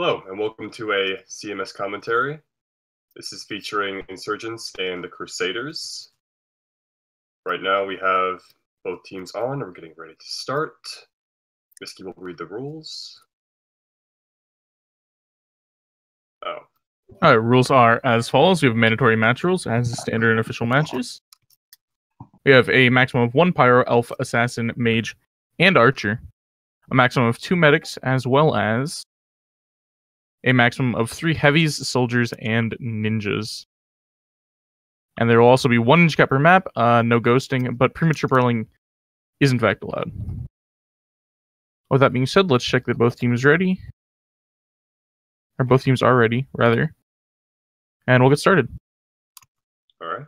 Hello, and welcome to a CMS commentary. This is featuring Insurgence and the Crusaders. Right now we have both teams on, and we're getting ready to start. Whiskey will read the rules. Rules are as follows. We have mandatory match rules as standard and official matches. We have a maximum of 1 pyro, elf, assassin, mage, and archer. A maximum of 2 medics, as well as a maximum of 3 heavies, soldiers, and ninjas. And there will also be 1 ninja cap per map, no ghosting, but premature burling is in fact allowed. With that being said, let's check that both teams ready. Or both teams are ready, rather. And we'll get started. Alright.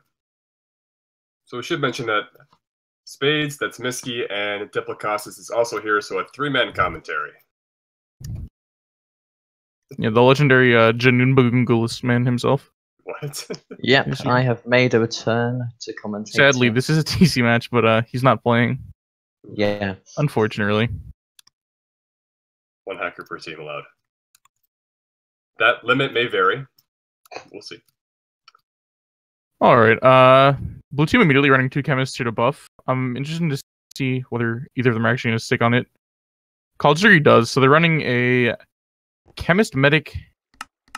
So we should mention that Spades, that's Miski, and Diplocastis is also here, so a 3-man commentary. Yeah, the legendary Janunbagungulus man himself. What? Yep, I have made a return to commentate. Sadly, this is a TC match, but he's not playing. Yeah. Unfortunately. 1 hacker per team allowed. That limit may vary. We'll see. Alright, blue team immediately running 2 chemists here to buff. I'm interested to see whether either of them are actually going to stick on it. College Degree does, so they're running a chemist medic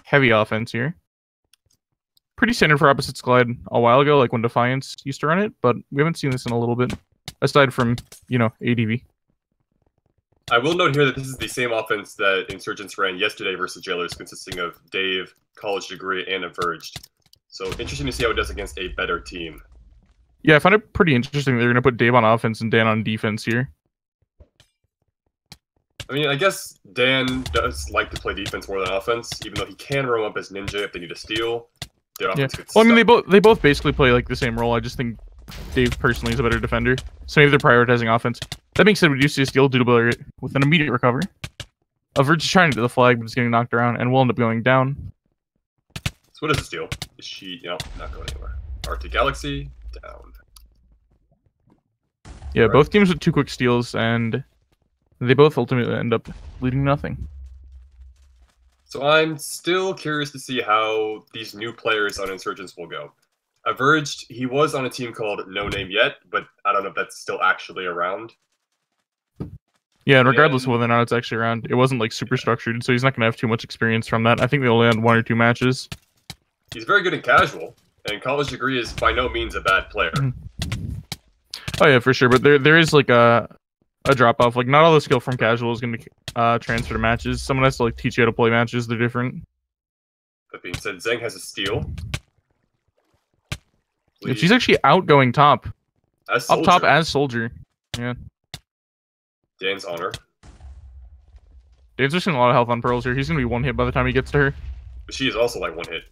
heavy offense here. Pretty standard for Opposites Collide a while ago, like when Defiance used to run it, but we haven't seen this in a little bit, aside from, you know, ADV. I will note here that this is the same offense that Insurgents ran yesterday versus Jailers, consisting of Dave, College Degree, and Averged. So interesting to see how it does against a better team. Yeah, I find it pretty interesting they're going to put Dave on offense and Dan on defense here. I mean, I guess Dan does like to play defense more than offense, even though he can roam up as ninja if they need a steal. Their offense gets well, I mean, they both basically play like the same role. I just think Dave personally is a better defender, so maybe they're prioritizing offense. That being said, we do see a steal due with an immediate recovery. Averge is trying to do the flag, but it's getting knocked around, and will end up going down. So what is the steal? Is she, not going anywhere. Arctic Galaxy, down. Yeah, both teams with 2 quick steals, and they both ultimately end up leading nothing. So I'm still curious to see how these new players on Insurgents will go. Averged, he was on a team called No Name Yet, but I don't know if that's still actually around. Yeah, and regardless of whether or not it's actually around, it wasn't like super structured, so he's not going to have too much experience from that. I think they only had 1 or 2 matches. He's very good in casual, and College Degree is by no means a bad player. Oh yeah, for sure, but there is like a drop-off. Like, not all the skill from casual is going to transfer to matches. Someone has to like teach you how to play matches. They're different. That being said, Zeng has a steal. Yeah, she's actually outgoing top. As Up top as soldier. Yeah. Dan's on her. Dan's missing a lot of health on Pearls here. He's going to be 1 hit by the time he gets to her. But she is also like 1 hit.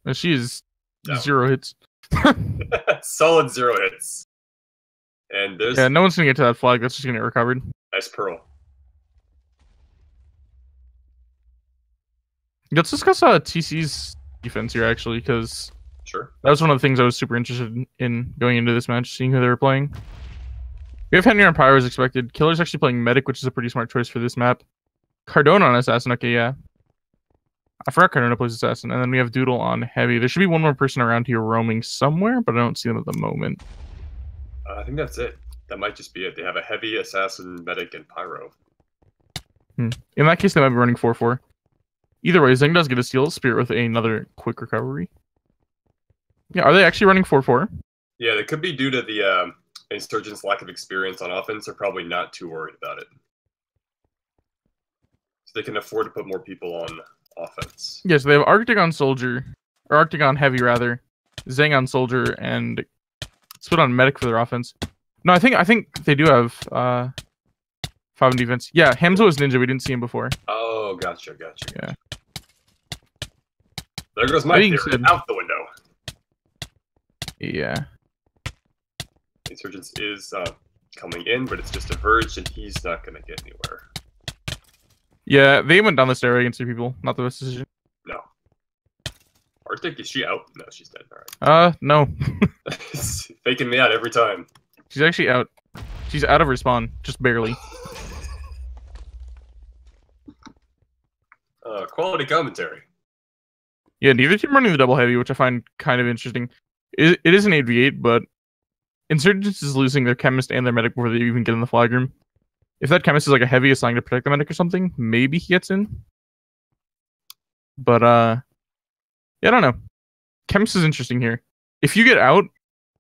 And she is down. 0 hits. Solid 0 hits. And there's... Yeah, no one's going to get to that flag. That's just going to get recovered. Nice Pearl. Let's discuss TC's defense here, actually, because... Sure. That was one of the things I was super interested in going into this match, seeing who they were playing. We have Henry on Pyro as expected. Killer's actually playing Medic, which is a pretty smart choice for this map. Cardona on Assassin, okay, yeah. I forgot Cardona plays Assassin. And then we have Doodle on Heavy. There should be 1 more person around here roaming somewhere, but I don't see them at the moment. I think that's it. That might just be it. They have a Heavy, Assassin, Medic, and Pyro. In that case, they might be running 4-4. Either way, Zeng does get a steal. Spirit with another quick recovery. Yeah, are they actually running 4-4? Yeah, that could be due to the Insurgents' lack of experience on offense. They're probably not too worried about it. So they can afford to put more people on offense. Yeah, so they have Arctic on Soldier, or Arctic on Heavy, rather. Zeng on Soldier, and split on Medic for their offense. No, I think they do have 5 on defense. Yeah, Hamzo is Ninja. We didn't see him before. Oh, gotcha. Yeah. There goes my theory. Out the window. Yeah. Insurgents is coming in, but it's just Averged, and he's not going to get anywhere. Yeah, they went down the stairway against 2 people. Not the best decision. No. Arctic, is she out? No, she's dead. All right. No. Faking me out every time. She's actually out. She's out of her spawn, just barely. Quality commentary. Yeah, neither team running the double heavy, which I find kind of interesting. It is an 8v8, but Insurgence is losing their chemist and their medic before they even get in the flag room. If that chemist is like a heavy assigned to protect the medic or something, maybe he gets in. But yeah, I don't know. Chemist is interesting here. If you get out,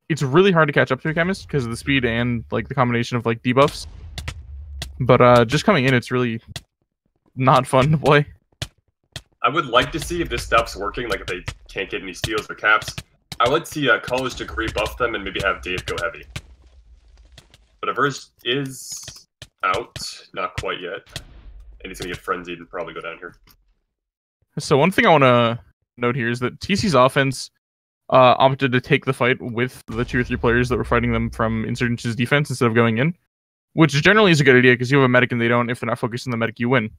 it's really hard to catch up to a chemist because of the speed and like the combination of like debuffs. But just coming in, it's really not fun to play. I would like to see if this stuff's working, like if they can't get any steals or caps. I would see a college degree buff them and maybe have Dave go heavy. But Averge is out, not quite yet. And he's gonna get frenzied and probably go down here. So one thing I want to note here is that TC's offense opted to take the fight with the 2 or 3 players that were fighting them from Insurgence's defense instead of going in, which generally is a good idea because you have a medic and they don't. If they're not focused on the medic, you win.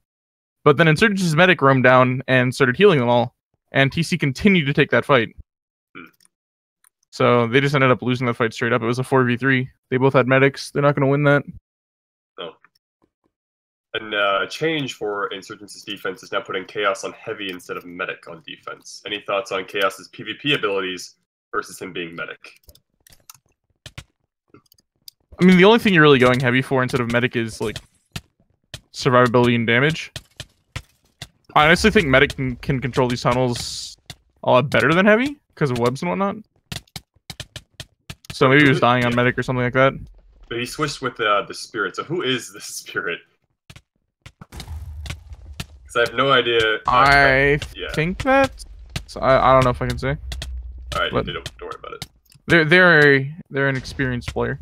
But then Insurgence's medic roamed down and started healing them all, and TC continued to take that fight. So they just ended up losing that fight straight up. It was a 4v3. They both had medics. They're not going to win that. Oh. And a change for Insurgence's defense is now putting Chaos on heavy instead of medic on defense. Any thoughts on Chaos's PvP abilities versus him being medic? I mean, the only thing you're really going heavy for instead of medic is, like, survivability and damage. I honestly think medic can control these tunnels a lot better than heavy because of webs and whatnot. So maybe he was dying on medic or something like that. But he switched with the spirit. So who is the spirit? Because I have no idea. I think that. So I don't know if I can say. All right, don't worry about it. They're an experienced player.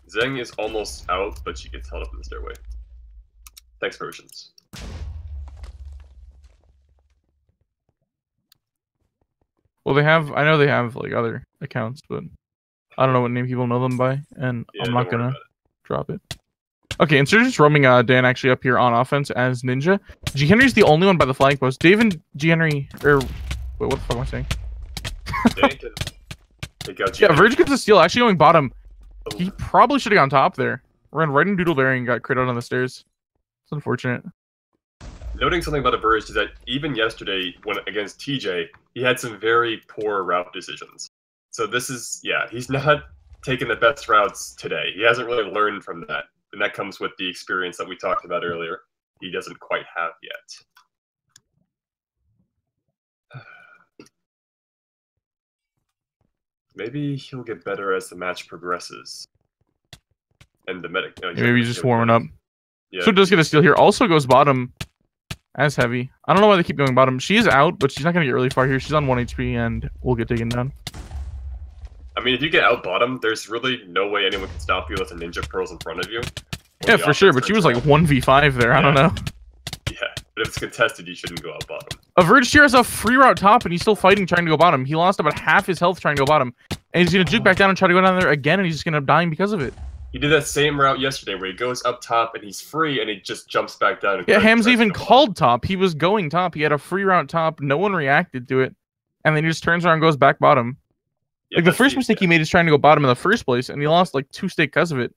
Zeng is almost out, but she gets held up in the stairway. Thanks, Persians. Well, I know they have like other accounts, but I don't know what name people know them by, and I'm not gonna drop it. Okay, Insurgents roaming Dan actually up here on offense as Ninja. G Henry's the only one by the flank post. Dave and G Henry, or wait, what the fuck am I saying? Yeah, Verge gets a steal. Actually going bottom. Oh. He probably should have gone top there. Ran right in Doodleberry and got crit out on the stairs. It's unfortunate. Noting something about a Verge is that even yesterday, when against TJ, he had some very poor route decisions. So this is, yeah, he's not taking the best routes today. He hasn't really learned from that. And that comes with the experience that we talked about earlier. He doesn't quite have yet. Maybe he'll get better as the match progresses. And the medic. Maybe he's just warming up. Yeah. So does get a steal here. Also goes bottom as heavy. I don't know why they keep going bottom. She is out, but she's not going to get really far here. She's on 1 HP and will get taken down. I mean, if you get out bottom, there's really no way anyone can stop you unless a ninja pearls in front of you. Yeah, for sure, but she was like 1v5 there. Yeah. I don't know. Yeah, but if it's contested, you shouldn't go out bottom. Averge here has a free route top, and he's still fighting trying to go bottom. He lost about half his health trying to go bottom. And he's going to juke back down and try to go down there again, and he's just going to end up dying because of it. He did that same route yesterday where he goes up top, and he's free, and he just jumps back down. And yeah, Hamza even called top. He was going top. He had a free route top. No one reacted to it. And then he just turns around and goes back bottom. Yeah, like, the first mistake he made is trying to go bottom in the first place, and he lost, like, 2 stake because of it.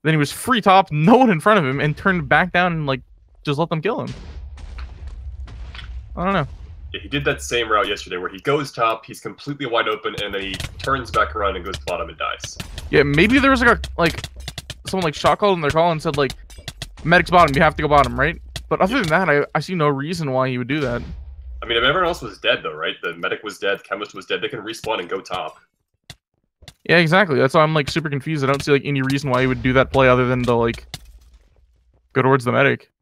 Then he was free top, no one in front of him, and turned back down and, like, just let them kill him. I don't know. Yeah, he did that same route yesterday where he goes top, he's completely wide open, and then he turns back around and goes bottom and dies. Yeah, maybe there was, someone, like, shot called in their call and said, like, medic's bottom, you have to go bottom, right? But other than that, I see no reason why he would do that. I mean, if everyone else was dead, though, right? The medic was dead, the chemist was dead, they can respawn and go top. Yeah, exactly. That's why I'm, like, super confused. I don't see, like, any reason why he would do that play other than to, like, go towards the medic.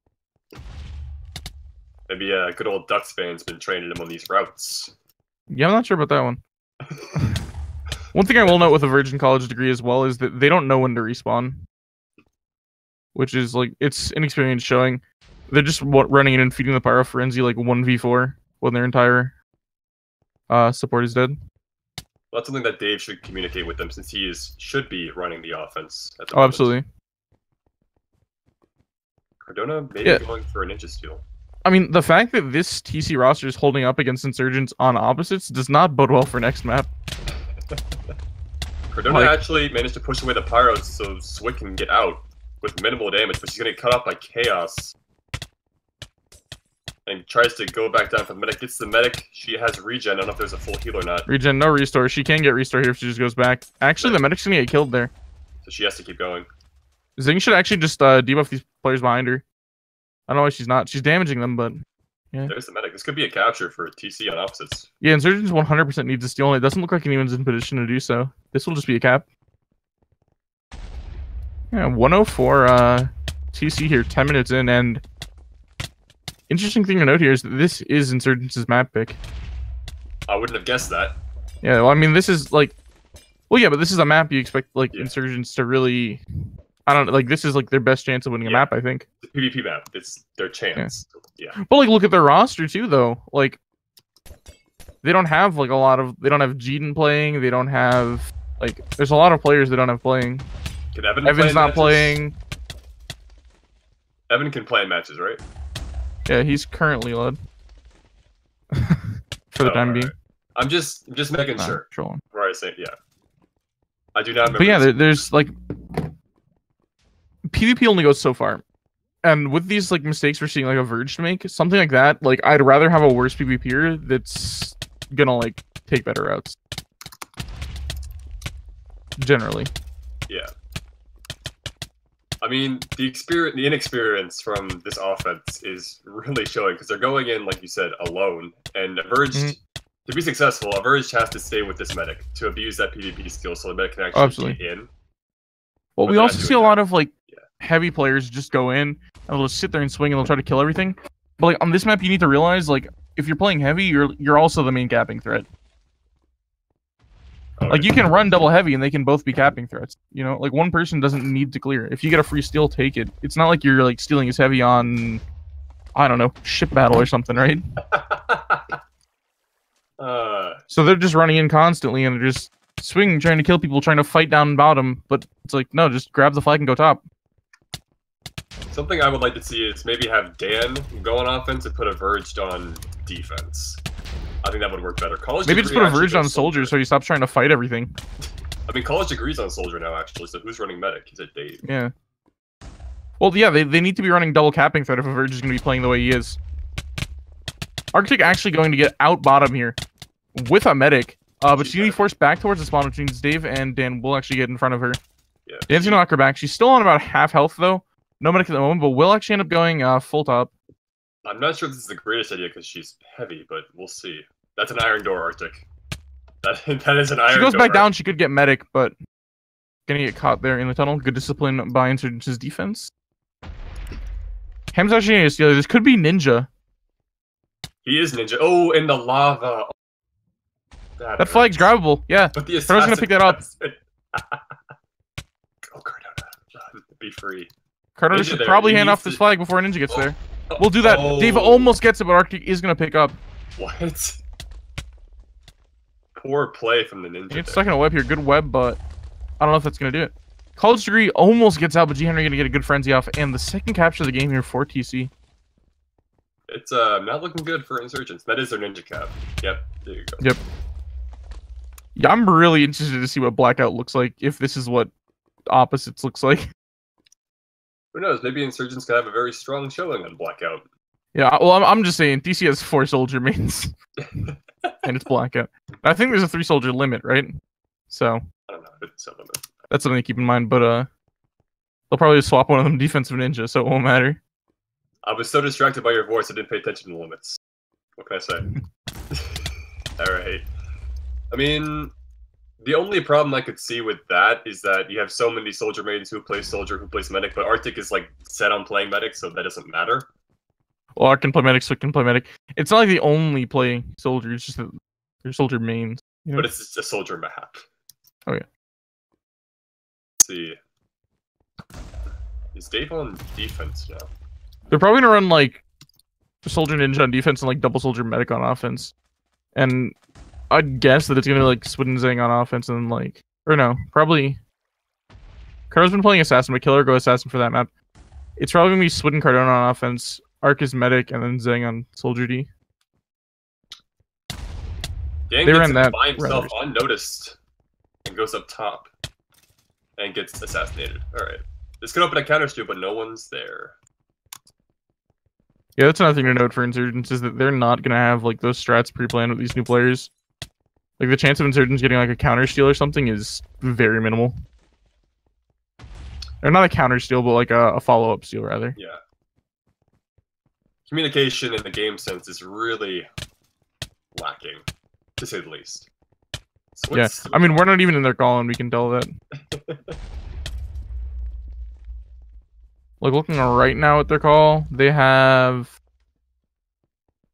Maybe a good old Ducks fan's been training him on these routes. Yeah, I'm not sure about that one. One thing I will note with a Virgin College degree as well is that they don't know when to respawn. Which is, like, it's inexperience showing. They're just running in and feeding the Pyro Frenzy, like, 1v4 when their entire support is dead. Well, that's something that Dave should communicate with them since he should be running the offense at the moment. Absolutely. Cardona maybe going for a ninja steal. I mean, the fact that this TC roster is holding up against Insurgents on opposites does not bode well for next map. Cardona actually managed to push away the Pyros so Swick can get out with minimal damage, but she's going to get cut off by Chaos. and tries to go back down for the medic. Gets the medic. She has regen. I don't know if there's a full heal or not. Regen, no restore. She can get restore here if she just goes back. Actually, the medic's gonna get killed there. So she has to keep going. Zing should actually just debuff these players behind her. I don't know why she's not. She's damaging them, but yeah. There's the medic. This could be a capture for TC on opposites. Yeah, Insurgents 100% needs to steal, and it doesn't look like anyone's in position to do so. This will just be a cap. Yeah, 104 TC here, 10 minutes in, and interesting thing to note here is that this is Insurgents' map pick. I wouldn't have guessed that. Yeah, well, I mean, this is like... Well, yeah, but this is a map you expect, like, Insurgents to really... I don't know, like, this is, like, their best chance of winning a map, I think. The PvP map. It's their chance. Yeah. But, like, look at their roster, too, though. Like, they don't have, like, a lot of... They don't have Jeeden playing. They don't have... Like, there's a lot of players they don't have playing. Can Evan Evan's not playing. Evan can play in matches, right? Yeah, he's currently led. For the time being. I'm just making sure. Trolling. Where I say, yeah. I do not remember. But yeah, there's, like... PvP only goes so far. And with these, like, mistakes we're seeing, like, a Verge to make, something like that, like, I'd rather have a worse PvPer that's gonna, like, take better routes. Generally. Yeah. I mean, the inexperience from this offense is really showing, because they're going in, like you said, alone. And a Verge, to be successful, a Verge has to stay with this medic to abuse that PvP skill so the medic can actually get in. Well, we also see a lot of, like, heavy players just go in and they'll just sit there and swing and they'll try to kill everything. But like on this map, you need to realize, like, if you're playing heavy, you're also the main capping threat. Like, you can run double heavy and they can both be capping threats. You know, like, one person doesn't need to clear. If you get a free steal, take it. It's not like you're, like, stealing his heavy on, I don't know, ship battle or something, right? So they're just running in constantly and they're just swinging, trying to kill people, trying to fight down bottom. But it's like, no, just grab the flag and go top. Something I would like to see is maybe have Dan go on offense and put a Verge on defense. I think that would work better. Maybe just put a Verge on Soldier so he stops trying to fight everything. I mean, College agrees on Soldier now, actually, so who's running medic? Is it Dave? Yeah. Well, yeah, they need to be running double capping threat if a Verge is going to be playing the way he is. Arctic actually going to get out bottom here with a medic, but she's going to be forced back towards the spawn, which means Dave and Dan will actually get in front of her. Yeah. Dan's going to knock her back. She's still on about half health, though. No medic at the moment, but will actually end up going full top. I'm not sure if this is the greatest idea because she's heavy, but we'll see. That's an iron door, Arctic. That is an iron door. She goes back down, she could get medic, but gonna get caught there in the tunnel. Good discipline by Insurgents' defense. Ham's actually gonna steal. This could be Ninja. He is Ninja. Oh, in the lava. That flag's grabbable. Yeah. But the Cardona's gonna pick that up. Oh, Cardona. Be free. Cardona should probably hand off this flag before Ninja gets there. We'll do that. Dave almost gets it, but Arctic is gonna pick up. What? Poor play from the Ninja. He gets stuck in a web here. Good web, but I don't know if that's going to do it. College Degree almost gets out, but G. Henry going to get a good frenzy off. And the second capture of the game here for TC. It's not looking good for Insurgents. That is their Ninja cap. Yep, there you go. Yep. Yeah, I'm really interested to see what Blackout looks like, if this is what Opposites looks like. Who knows? Maybe Insurgents could have a very strong showing on Blackout. Yeah, well, I'm just saying, TC has 4 soldier mains. And it's Blackout. I think there's a 3 soldier limit, right? So I don't know. It's a limit. That's something to keep in mind, but they'll probably just swap one of them defensive ninja, so it won't matter. I was so distracted by your voice, I didn't pay attention to the limits. What can I say? Alright. I mean, the only problem I could see with that is that you have so many soldier maidens who play soldier, who plays medic, but Arctic is like set on playing medic, so that doesn't matter. Well, Arc can play medic, so can play medic. It's not like they only play soldier, it's just that they're soldier mains. You know? But it's just a soldier map. Oh, yeah. Let's see. Is Dave on defense now? They're probably gonna run like soldier ninja on defense and like double soldier medic on offense. And I'd guess that it's gonna be like Swid and Zang on offense and like, or no, probably. Cardona's been playing assassin, but Killer go assassin for that map. It's probably gonna be Swid and Cardona on offense, Arc is medic, and then Zang on soldier D. Dan gets him by himself unnoticed and goes up top and gets assassinated. Alright. This could open a counter steal, but no one's there. Yeah, that's another thing to note for Insurgents is that they're not gonna have like those strats pre-planned with these new players. Like the chance of Insurgents getting like a counter steal or something is very minimal. Or not a counter steal, but like a follow-up steal rather. Yeah. Communication in the game sense is really lacking, to say the least. So Yeah, I mean we're not even in their call, and we can tell that. Like looking right now at their call, they have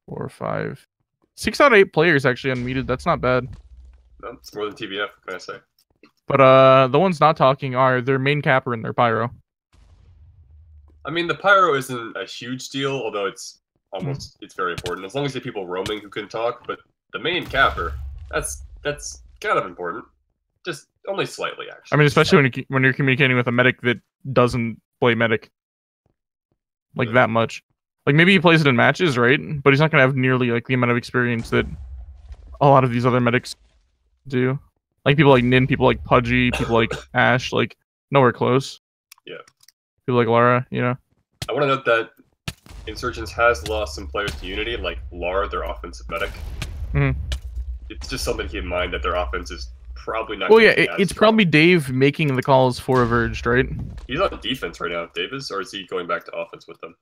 4, 5, 6 out of 8 players actually unmuted. That's not bad. No, it's more than TBF, what can I say? But the ones not talking are their main capper and their pyro. I mean, the pyro isn't a huge deal, although it's almost it's very important. As long as you have people roaming who can talk, but the main capper, that's kind of important. Just only slightly, actually. I mean, especially when you're communicating with a medic that doesn't play medic like that much. Like maybe he plays it in matches, right? But he's not gonna have nearly like the amount of experience that a lot of these other medics do. Like people like Nin, people like Pudgy, people like Ash, like nowhere close. Yeah. People like Lara, you know. I want to note that Insurgents has lost some players to Unity, like Lara, their offensive medic. Mm-hmm. It's just something to keep in mind that their offense is probably not. Well, yeah, it's probably Dave making the calls for Averged, right? He's on defense right now, Davis, or is he going back to offense with them?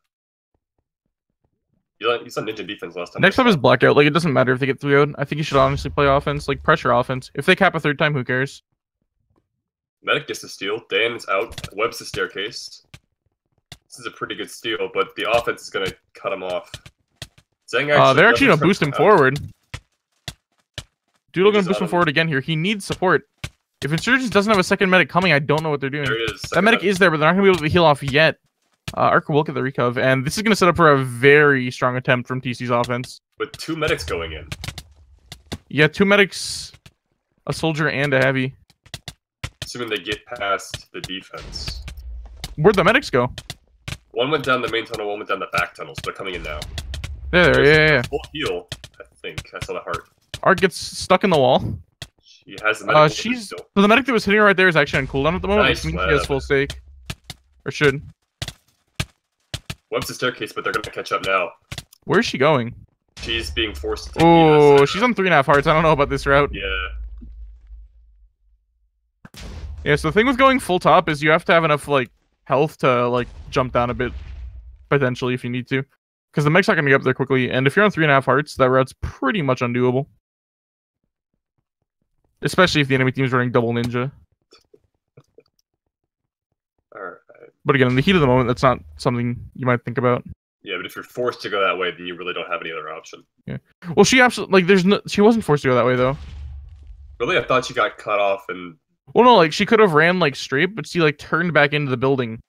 He's on Ninja defense last time. Next up is Blackout. Like, it doesn't matter if they get 3-0'd. I think you should honestly play offense, like pressure offense. If they cap a 3rd time, who cares? Medic gets the steal. Dan is out. Webb's the staircase. This is a pretty good steal, but the offense is going to cut him off. Zhang they're actually going to boost him forward. Doodle going to boost him forward again here. He needs support. If Insurgents doesn't have a second medic coming, I don't know what they're doing. There he is. That medic is there, but they're not going to be able to heal off yet. Arca will get the recov, and this is going to set up for a very strong attempt from TC's offense. With 2 medics going in. Yeah, 2 medics, a soldier, and a heavy. Assuming they get past the defense. Where'd the medics go? One went down the main tunnel, one went down the back tunnel, so they're coming in now. There, yeah. Full heal, I think. I saw the heart. Arc gets stuck in the wall. She has the medic. So the medic that was hitting her right there is actually on cooldown at the moment. Nice, which means she has full stake. Or should. Webb's the staircase, but they're going to catch up now. Where's she going? She's being forced to take Oh, she's on 3.5 hearts. I don't know about this route. Yeah. Yeah, so the thing with going full top is you have to have enough, like, health to, like, jump down a bit. Potentially, if you need to. Because the mech's not going to get up there quickly. And if you're on 3.5 hearts, that route's pretty much undoable. Especially if the enemy team's running double ninja. Alright. But again, in the heat of the moment, that's not something you might think about. Yeah, but if you're forced to go that way, then you really don't have any other option. Yeah. Well, she absolutely, like, she wasn't forced to go that way, though. Really? I thought she got cut off and... Well, no, like, she could have ran, like, straight, but she, like, turned back into the building.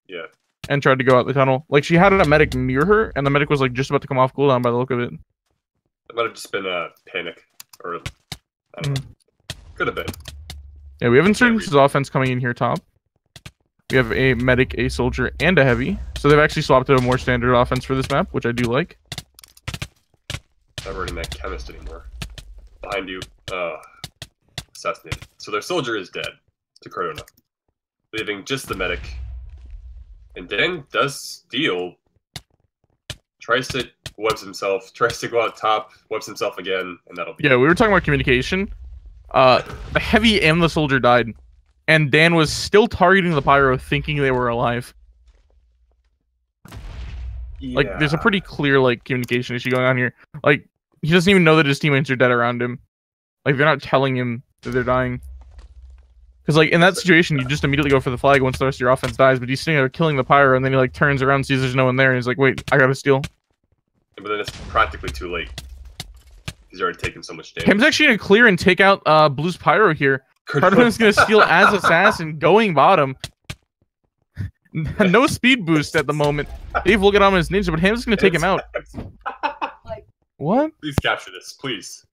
Yeah. And tried to go out the tunnel. Like, she had a medic near her, and the medic was, like, just about to come off cooldown by the look of it. It might have just been a panic. Or, I don't know. Could have been. Yeah, we have Insurgence's offense coming in here top. We have a medic, a soldier, and a heavy. So they've actually swapped to a more standard offense for this map, which I do like. Not running that chemist anymore. Behind you. Assassinated. So their soldier is dead to Corona. Leaving just the medic. And Dan does steal. Tries to webs himself. Tries to go out top. Webs himself again. And that'll be Yeah, we were talking about communication. The heavy and the soldier died. And Dan was still targeting the pyro, thinking they were alive. Yeah. Like, there's a pretty clear, like, communication issue going on here. Like, he doesn't even know that his teammates are dead around him. Like, they're not telling him that they're dying. Because, like, in that situation, you just immediately go for the flag once the rest of your offense dies, but he's sitting there killing the pyro, and then he, like, turns around, sees there's no one there, and he's like, wait, I gotta steal. But then it's practically too late. He's already taken so much damage. Him's actually gonna clear and take out Blue's pyro here. Cardinal's gonna steal as assassin, going bottom. No speed boost at the moment. Dave will get on his ninja, but Ham's gonna take him out. What? Please capture this, please.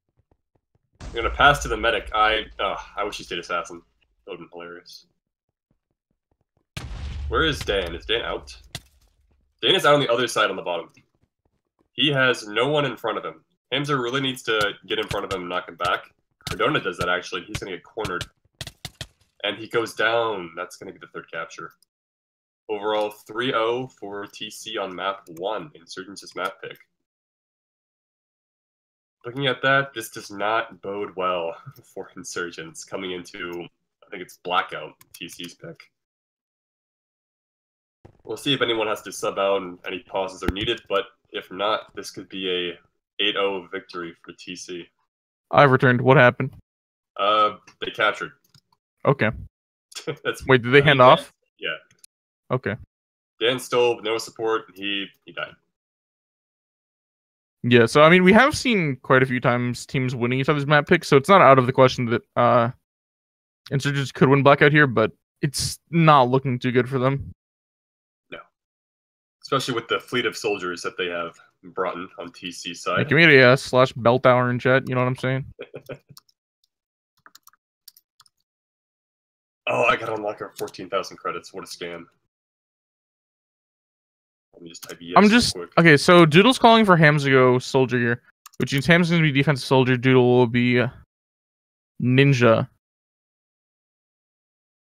I'm gonna pass to the medic. I wish he stayed assassin. That would've been hilarious. Where is Dan? Is Dan out? Dan is out on the other side on the bottom. He has no one in front of him. Hamza really needs to get in front of him and knock him back. Cardona does that actually. He's gonna get cornered. And he goes down. That's gonna be the 3rd capture. Overall 3-0 for TC on map 1, Insurgence's map pick. Looking at that, this does not bode well for Insurgents coming into, I think it's Blackout, TC's pick. We'll see if anyone has to sub out and any pauses are needed, but if not, this could be a 8-0 victory for TC. I've returned. What happened? They captured. Okay. That's Wait, did they hand off? Yeah. Okay. Dan stole, no support, he died. Yeah, so I mean, we have seen quite a few times teams winning each other's map picks, so it's not out of the question that Insurgents could win Blackout here, but it's not looking too good for them. No. Especially with the fleet of soldiers that they have brought in on TC side. Yeah, give me a slash belt hour in chat, you know what I'm saying? Oh, I gotta unlock our 14,000 credits. What a scam. Let me just type yes real quick. Okay, so Doodle's calling for Hams to go soldier here, which means Hams is going to be defensive soldier, Doodle will be ninja.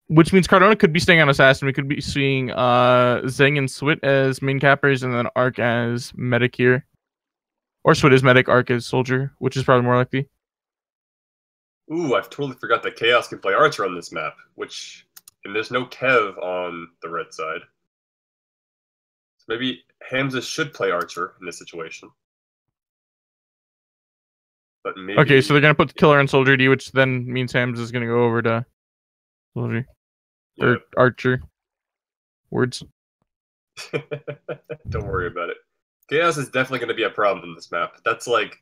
Which means Cardona could be staying on assassin. We could be seeing Zeng and Swit as main cappers, and then Ark as medic here. Or Swit as medic, Ark as soldier, which is probably more likely. Ooh, I've totally forgot that Chaos can play Archer on this map, and there's no Kev on the red side. So maybe Hamza should play Archer in this situation. But maybe... Okay, so they're going to put the killer on Soldier D, which then means Hamza is going to go over to Soldier. Yeah. Or Archer. Words. Don't worry about it. Chaos is definitely going to be a problem in this map. That's like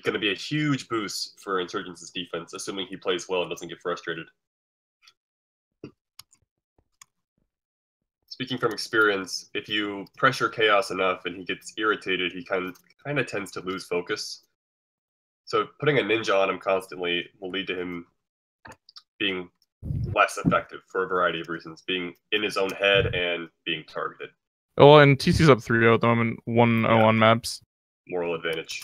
going to be a huge boost for Insurgents' defense, assuming he plays well and doesn't get frustrated. Speaking from experience, if you pressure Chaos enough and he gets irritated, he kind of tends to lose focus. So putting a ninja on him constantly will lead to him being less effective for a variety of reasons, being in his own head and being targeted. Oh, and TC's up 3-0 at the moment, 1-0 on maps. Moral advantage.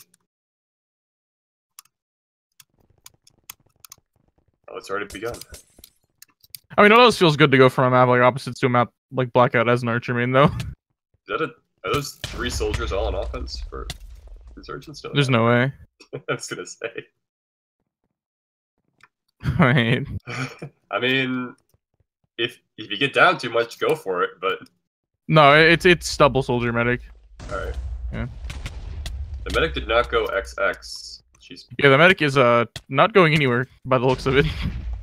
Oh, it's already begun. I mean, it always feels good to go from a map like opposites to a map like Blackout as an Archer main, though. Are those 3 soldiers all on offense for Insurgents? There's no way. I was gonna say. Wait. I mean, if you get down too much, go for it, but... No, it's double soldier medic. Alright. Yeah. The medic did not go XX. Yeah, the medic is not going anywhere by the looks of it.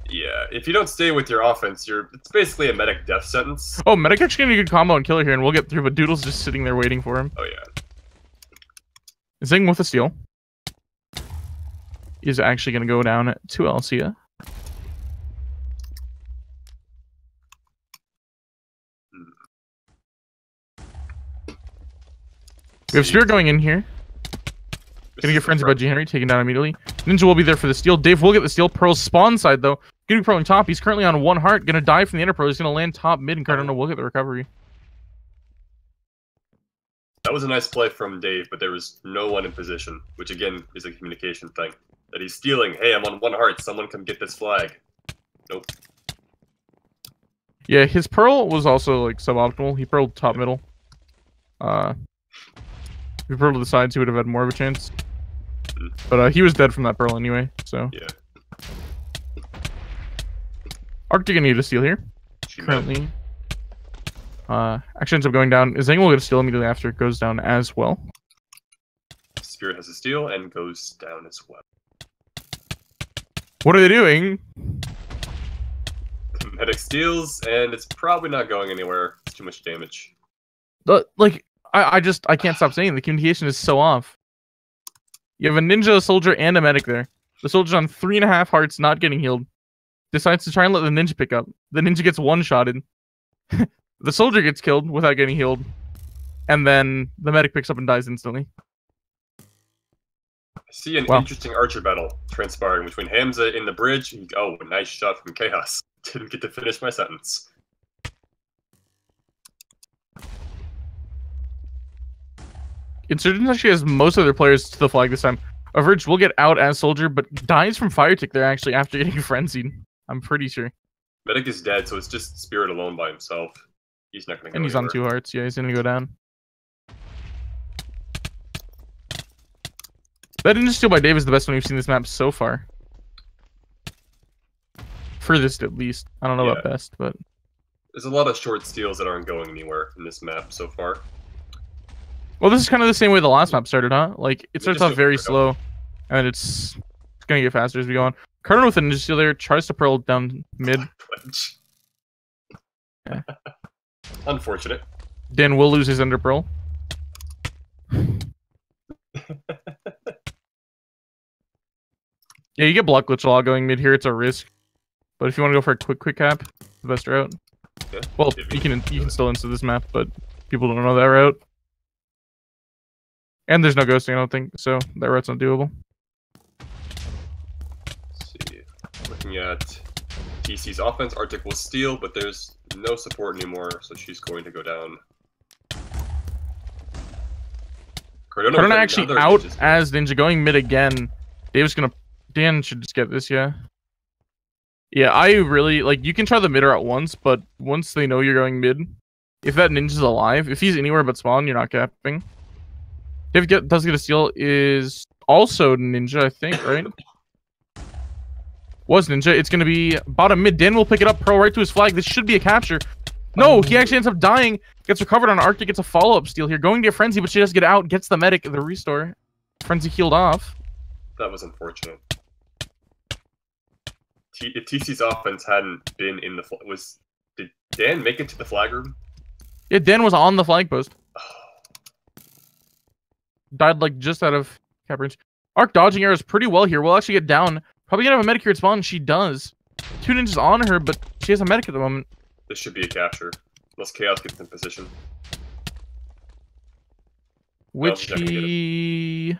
Yeah, if you don't stay with your offense, it's basically a medic death sentence. Oh, medic actually getting a good combo and killer here, and we'll get through, but Doodle's just sitting there waiting for him. Oh, yeah. Zing with a steal. Is actually going to go down to Alcia. We have Spear going in here. Gonna get frenzied by G. Henry, taken down immediately. Ninja will be there for the steal. Dave will get the steal. Pearl's spawn side, though. Gonna be proing top. He's currently on 1 heart. Gonna die from the Inner Pro. He's gonna land top mid, and Cardona will get the recovery. That was a nice play from Dave, but there was no one in position, which again is a communication thing. That he's stealing. Hey, I'm on 1 heart. Someone come get this flag. Nope. Yeah, his Pearl was also like suboptimal. He pearled top middle. If he pearled to the sides, he would have had more of a chance. But he was dead from that Pearl anyway, so... Yeah. Arctic gonna need a steal here. Currently. Actually ends up going down. Zang will get a steal immediately after it goes down as well. Spirit has a steal and goes down as well. What are they doing? Medic steals, and it's probably not going anywhere. It's too much damage. Like, I can't stop saying the communication is so off. You have a ninja, a soldier, and a medic there. The soldier's on 3.5 hearts, not getting healed. Decides to try and let the ninja pick up. The ninja gets one-shotted. The soldier gets killed without getting healed. And then the medic picks up and dies instantly. I see an interesting Archer battle transpiring between Hamza in the bridge. Oh, a nice shot from Chaos. Didn't get to finish my sentence. Insurgents actually has most of their players to the flag this time. Average will get out as soldier, but dies from fire tick there actually after getting frenzied. I'm pretty sure. Medic is dead, so it's just Spirit alone by himself. He's not going to go And he's anywhere. on 2 hearts. Yeah, he's going to go down. That ninja steal by Dave is the best one we've seen this map so far. Furthest, at least. I don't know about best, but... There's a lot of short steals that aren't going anywhere in this map so far. Well, this is kind of the same way the last map started, huh? Like, it starts off very slow, and it's going to get faster as we go on. Cardinal with a ninja steal there, tries to pearl down mid. Yeah. Unfortunate. Dan will lose his under pearl. Yeah, you get block glitch a lot going mid here. It's a risk, but if you want to go for a quick cap, the best route. Yeah. Well, you can still insta this map, but people don't know that route. And there's no ghosting, I don't think, so that route's not doable. Let's see. Looking at TC's offense, Arctic will steal, but there's no support anymore, so she's going to go down. Cardona actually out as Ninja, going mid again. Dave's gonna... Dan should just get this, yeah. Yeah, I really... Like, you can try the mid route once, but once they know you're going mid, if that ninja's alive, if he's anywhere but spawn, you're not capping. Dave does get a steal, is also Ninja, I think, right? Was Ninja. It's going to be bottom mid. Dan will pick it up, pearl right to his flag. This should be a capture. No, he actually ends up dying. Gets recovered on Arctic. Gets a follow-up steal here. Going to get Frenzy, but she does get out. Gets the medic, the restore. Frenzy healed off. That was unfortunate. If TC's offense hadn't been in the... Did Dan make it to the flag room? Yeah, Dan was on the flag post. Died like just out of cap range. Arc dodging arrows pretty well here. We'll actually get down. Probably gonna have a medic here at spawn. She does. 2 ninjas on her, but she has a medic at the moment. This should be a capture. Unless Chaos gets in position. Which he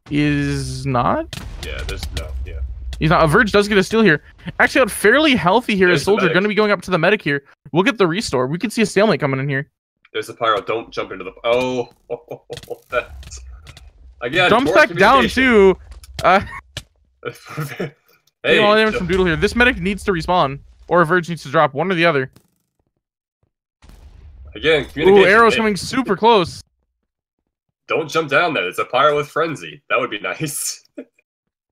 is not? Yeah, there's no, yeah. He's not. A Verge does get a steal here. Actually out fairly healthy here as Soldier. Going to be going up to the medic here. We'll get the restore. We could see a stalemate coming in here. There's the pyro. Don't jump into the... Oh, that's... Again, jumps back down too. Hey, all damage from Doodle here. This medic needs to respawn, or a Verge needs to drop. One or the other. Again, communication. Ooh, arrows coming super close. Don't jump down there. It's a pyro with Frenzy. That would be nice.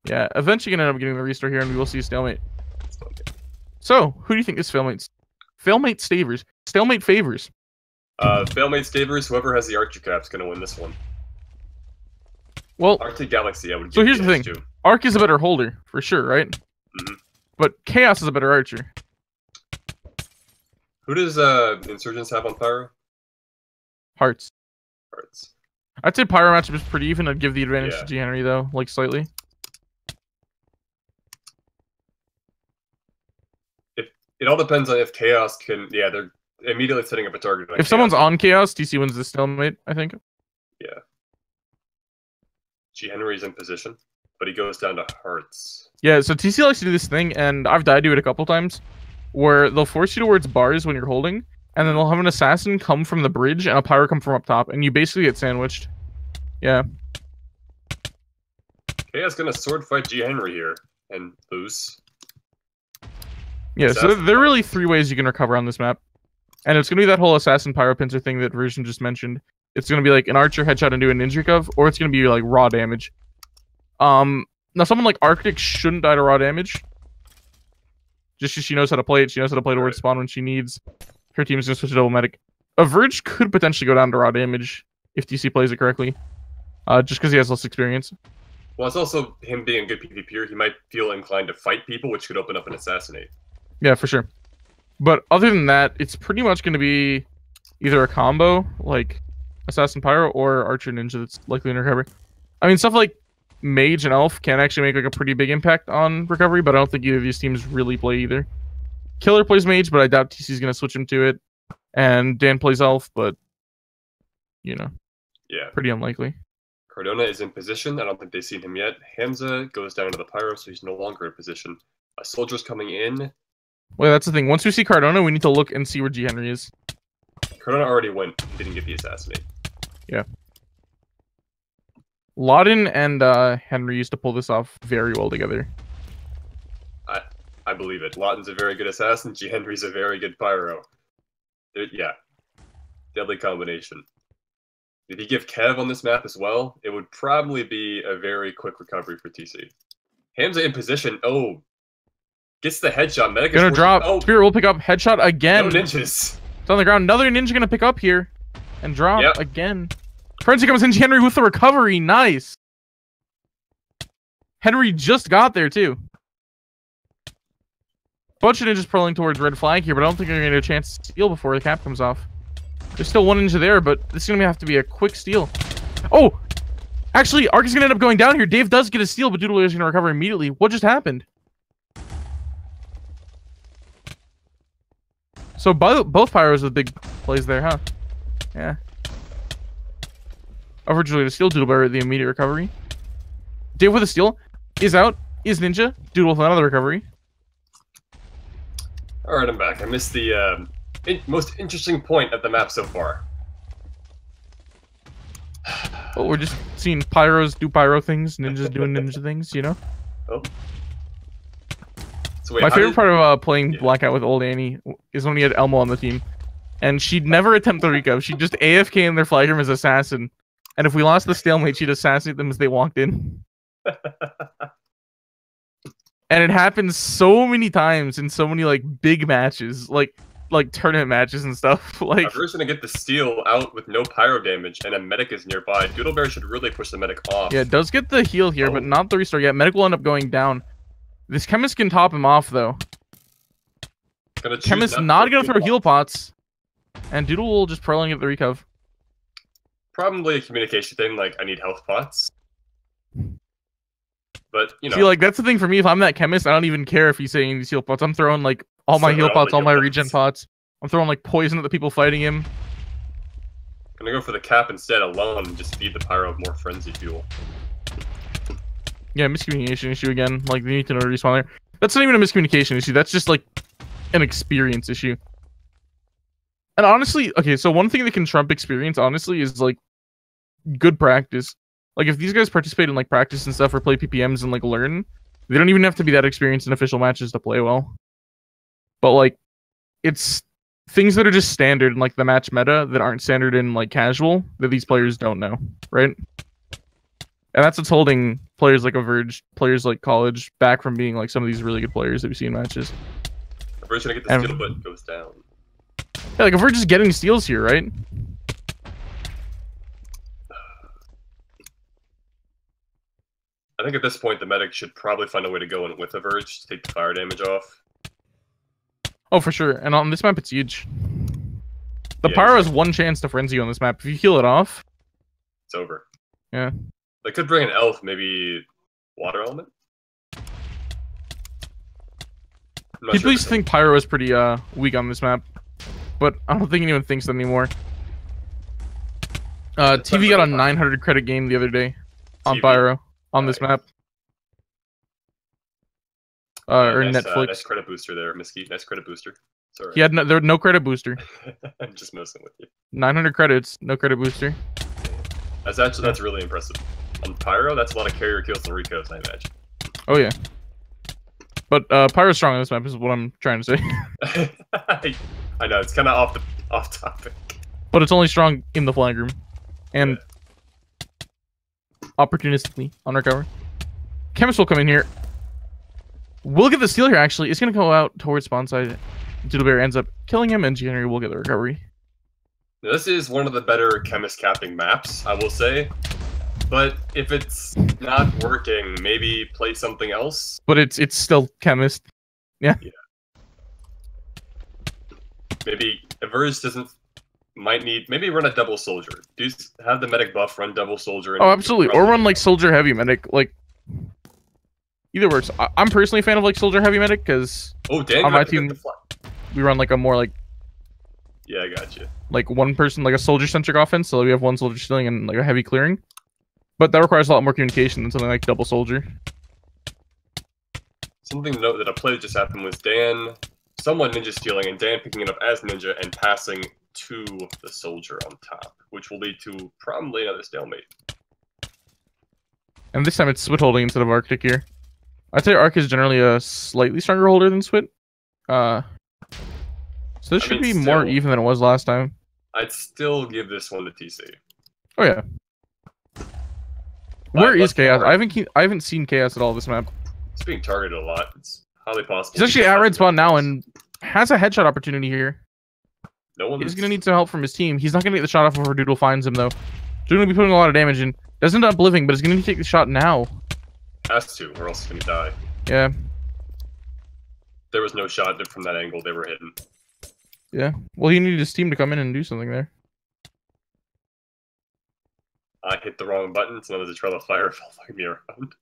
Yeah, eventually gonna end up getting the restore here, and we will see a stalemate. So, who do you think is Stalemate? Stalemate favors. Stalemate favors. Stalemate favors. Whoever has the Archer cap is gonna win this one. Well, Arctic Galaxy, I would. So here's the thing: Arc is a better holder for sure, right? Mm-hmm. But Chaos is a better archer. Who does Insurgence have on pyro? Hearts. Hearts. I'd say pyro matchup is pretty even. I'd give the advantage to G Henry though, like slightly. It all depends on if Chaos can. Yeah, they're immediately setting up a target. If someone's on Chaos, TC wins the stalemate, I think. Yeah. G Henry's in position, but he goes down to Hearts. Yeah, so TC likes to do this thing, and I've died to it a couple times, where they'll force you towards bars when you're holding, and then they'll have an assassin come from the bridge and a pyro come from up top, and you basically get sandwiched. Yeah. Chaos gonna sword fight G Henry here and lose. Yeah, so there are really 3 ways you can recover on this map. And it's going to be that whole assassin pyro pincer thing that Version just mentioned. It's going to be like an archer headshot into a ninja cove, or it's going to be like raw damage. Now someone like Arctic shouldn't die to raw damage. Just because she knows how to play it. She knows how to play towards spawn when she needs. Her team is going to switch to double medic. A Verge could potentially go down to raw damage if TC plays it correctly. Just because he has less experience. Well, it's also him being a good PvPer. He might feel inclined to fight people, which could open up an assassinate. Yeah, for sure. But other than that, it's pretty much going to be either a combo, like Assassin Pyro, or Archer Ninja that's likely to recover. I mean, stuff like Mage and Elf can actually make like a pretty big impact on recovery, but I don't think either of these teams really play either. Killer plays Mage, but I doubt TC's going to switch him to it. And Dan plays Elf, but, you know, yeah, pretty unlikely. Cardona is in position. I don't think they've seen him yet. Hamza goes down to the Pyro, so he's no longer in position. A soldier's coming in. Well, that's the thing. Once we see Cardona, we need to look and see where G Henry is. Cardona already went. He didn't get the assassinate. Yeah. Lauden and Henry used to pull this off very well together. I believe it. Lauden's a very good assassin. G Henry's a very good pyro. Yeah. Deadly combination. If you give Kev on this map as well, it would probably be a very quick recovery for TC. Hamza in position. Oh. Gets the headshot. Medic Gonna drop. Oh. Spirit will pick up. Headshot again. No ninjas. It's on the ground. Another ninja gonna pick up here. And drop Yep. again. Frenzy comes in. Henry with the recovery. Nice. Henry just got there too. Bunch of ninjas pulling towards red flag here, but I don't think they're gonna get a chance to steal before the cap comes off. There's still one ninja there, but this is gonna have to be a quick steal. Oh! Actually, Ark is gonna end up going down here. Dave does get a steal, but Doodle is gonna recover immediately. What just happened? So both pyros with big plays there, huh? Yeah. Originally the steal, Doodle Bear the immediate recovery. Dave with a steal. Is out. Is ninja. Doodle with another recovery. Alright, I'm back. I missed the most interesting point of the map so far. Oh, we're just seeing pyros do pyro things, ninjas doing ninja things, you know? Oh. So wait, my favorite part of playing Blackout with old Annie is when we had Elmo on the team. And she'd never attempt the recov. She'd just AFK in their flag room as assassin. And if we lost the stalemate, she'd assassinate them as they walked in. And it happens so many times in so many like big matches, like tournament matches and stuff. Like, we're just gonna get the steal out with no pyro damage, and a medic is nearby. Doodle Bear should really push the medic off. Yeah, it does get the heal here, but not the restore yet. Medic will end up going down. This chemist can top him off though. Chemist not gonna throw heal pots, and Doodle will just pearling at the recov. Probably a communication thing, like I need health pots. But you know, see, like that's the thing for me. If I'm that chemist, I don't even care if he's saying these heal pots. I'm throwing like all my heal pots, all my regen pots. I'm throwing like poison at the people fighting him. Gonna go for the cap instead alone and just feed the pyro more frenzy fuel. Yeah, miscommunication issue again. Like they need to know to respawn there. That's not even a miscommunication issue. That's just like an experience issue. And honestly, okay, so one thing that can trump experience, honestly, is like good practice. Like if these guys participate in like practice and stuff or play PPMs and like learn, they don't even have to be that experienced in official matches to play well. But like it's things that are just standard in like the match meta that aren't standard in like casual that these players don't know, right? And that's what's holding players like Averge, players like College back from being like some of these really good players that we see in matches. Averge gonna get the steal, but goes down. Yeah, like Averge is getting steals here, right? I think at this point the medic should probably find a way to go in with Averge to take the fire damage off. Oh, for sure. And on this map, it's huge. The pyro has one chance to frenzy on this map. If you heal it off, it's over. Yeah. They could bring an elf, maybe water element. People used to think pyro is pretty weak on this map, but I don't think anyone thinks that anymore. TV got a 900 credit game the other day on pyro on this map. Or nice, Netflix. Nice credit booster there, Mesquite. Nice credit booster. Sorry. He had there was no credit booster. I'm just messing with you. 900 credits, no credit booster. That's really impressive. On Pyro, that's a lot of carrier kills and recos, I imagine. Oh yeah. But Pyro's strong on this map is what I'm trying to say. I know it's kind of off topic. But it's only strong in the flank room, and opportunistically on recover. Chemist will come in here. We'll get the steal here, actually. It's going to go out towards spawn side. Doodle Bear ends up killing him, and Henry will get the recovery. Now, this is one of the better chemist capping maps, I will say. But if it's not working, maybe play something else. But it's still chemist. Yeah. Maybe Averse might need... Maybe run a double soldier. Have the medic buff, run double soldier. And absolutely. Or run, like, soldier heavy medic. Like... Either works. I'm personally a fan of like soldier heavy medic because on my team we run like a more like I got you. Like one person, like a soldier centric offense. So we have one soldier stealing and like a heavy clearing, but that requires a lot more communication than something like double soldier. Something to note that a play just happened was someone ninja stealing and Dan picking it up as ninja and passing to the soldier on top, which will lead to probably another stalemate. And this time it's Swit holding instead of Arctic here. I'd say Arc is generally a slightly stronger holder than Swit. So So this should be more even than it was last time. I'd still give this one to TC. Oh yeah. Where is Chaos? I haven't seen Chaos at all this map. It's being targeted a lot. It's highly possible. He's actually at red spawn now and has a headshot opportunity here. No one. He's gonna need some help from his team. He's not gonna get the shot off before Doodle finds him though. Doodle will be putting a lot of damage in. Doesn't end up living, but he's gonna need to take the shot now. Has to, or else he's gonna die. Yeah. There was no shot from that angle. They were hitting. Yeah. Well, he needed his team to come in and do something there. I hit the wrong button, so now there's a trail of fire following me around.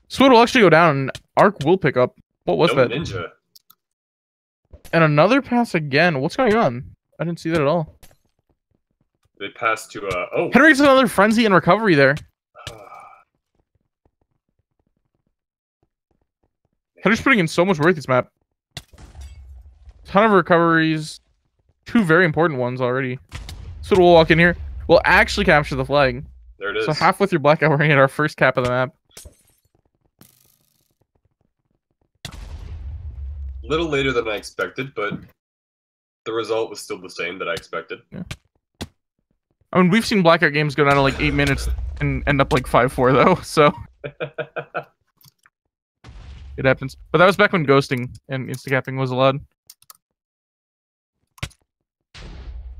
Sword will actually go down, and Arc will pick up. What was that? Ninja. And another pass again. What's going on? I didn't see that at all. They passed to, oh! Henry gets another frenzy and recovery there. Henry's putting in so much work this map. Ton of recoveries. 2 very important ones already. So we'll walk in here. We'll actually capture the flag. There it is. So halfway through Blackout, we're going to get our first cap of the map. A little later than I expected, but the result was still the same that I expected. Yeah. I mean, we've seen Blackout games go down to like 8 minutes and end up like 5-4 though, so... It happens. But that was back when ghosting and insta-capping was allowed.